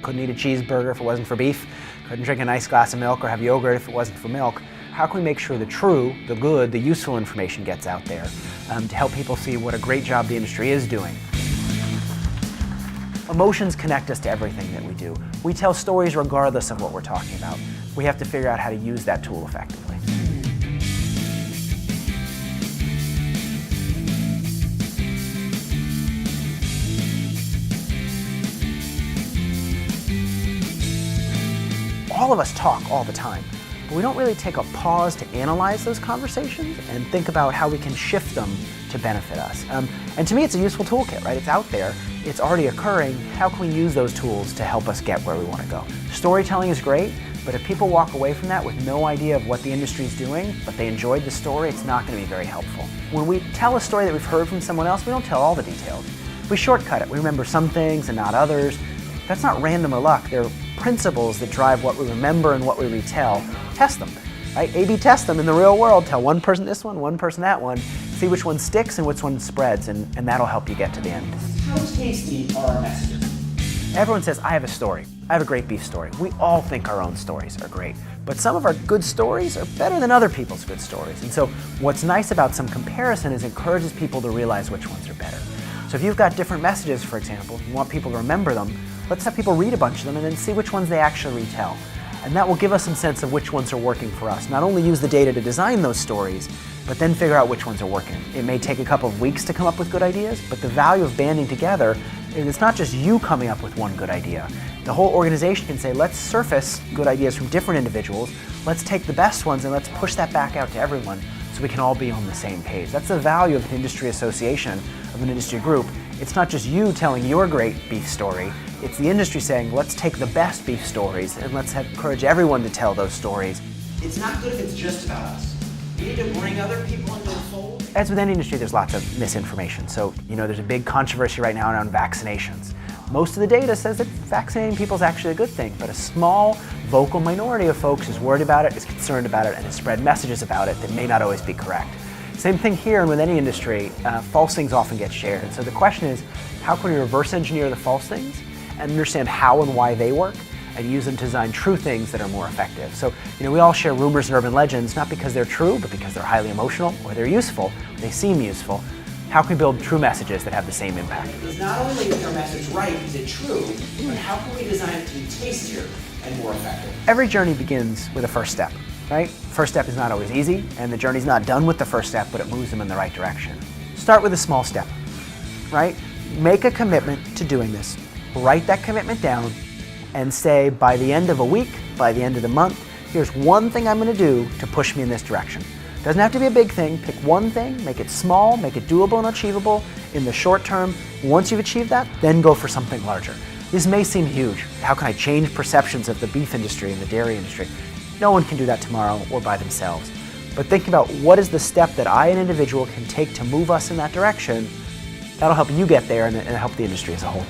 Couldn't eat a cheeseburger if it wasn't for beef. Couldn't drink a nice glass of milk or have yogurt if it wasn't for milk. How can we make sure the true, the good, the useful information gets out there to help people see what a great job the industry is doing? Emotions connect us to everything that we do. We tell stories regardless of what we're talking about. We have to figure out how to use that tool effectively. All of us talk all the time, but we don't really take a pause to analyze those conversations and think about how we can shift them to benefit us. And to me, it's a useful toolkit, right? It's out there, it's already occurring. How can we use those tools to help us get where we want to go? Storytelling is great, but if people walk away from that with no idea of what the industry is doing, but they enjoyed the story, it's not going to be very helpful. When we tell a story that we've heard from someone else, we don't tell all the details. We shortcut it. We remember some things and not others. That's not random or luck. They're principles that drive what we remember and what we retell. Test them, right? A/B test them in the real world. Tell one person this one person that one. See which one sticks and which one spreads, and that'll help you get to the end. How tasty are our messages? Everyone says, I have a story. I have a great beef story. We all think our own stories are great, but some of our good stories are better than other people's good stories. And so what's nice about some comparison is it encourages people to realize which ones are better. So if you've got different messages, for example, you want people to remember them, let's have people read a bunch of them and then see which ones they actually retell. And that will give us some sense of which ones are working for us. Not only use the data to design those stories, but then figure out which ones are working. It may take a couple of weeks to come up with good ideas, but the value of banding together is it's not just you coming up with one good idea. The whole organization can say, let's surface good ideas from different individuals, let's take the best ones and let's push that back out to everyone so we can all be on the same page. That's the value of an industry association, of an industry group. It's not just you telling your great beef story, it's the industry saying, let's take the best beef stories and let's encourage everyone to tell those stories. It's not good if it's just about us. We need to bring other people into the fold. As with any industry, there's lots of misinformation. So, there's a big controversy right now around vaccinations. Most of the data says that vaccinating people is actually a good thing, but a small, vocal minority of folks is worried about it, is concerned about it, and has spread messages about it that may not always be correct. Same thing here, and with any industry, false things often get shared. And so the question is, how can we reverse engineer the false things and understand how and why they work and use them to design true things that are more effective? So, we all share rumors and urban legends, not because they're true, but because they're highly emotional or they're useful, or they seem useful. How can we build true messages that have the same impact? It's not only is our message right, is it true, but how can we design it to be tastier and more effective? Every journey begins with a first step, right? First step is not always easy, and the journey's not done with the first step, but it moves them in the right direction. Start with a small step, right? Make a commitment to doing this. Write that commitment down and say, by the end of a week, by the end of the month, here's one thing I'm going to do to push me in this direction. Doesn't have to be a big thing. Pick one thing, make it small, make it doable and achievable in the short term. Once you've achieved that, then go for something larger. This may seem huge. How can I change perceptions of the beef industry and the dairy industry? No one can do that tomorrow or by themselves. But think about what is the step that I, an individual, can take to move us in that direction. That'll help you get there and help the industry as a whole.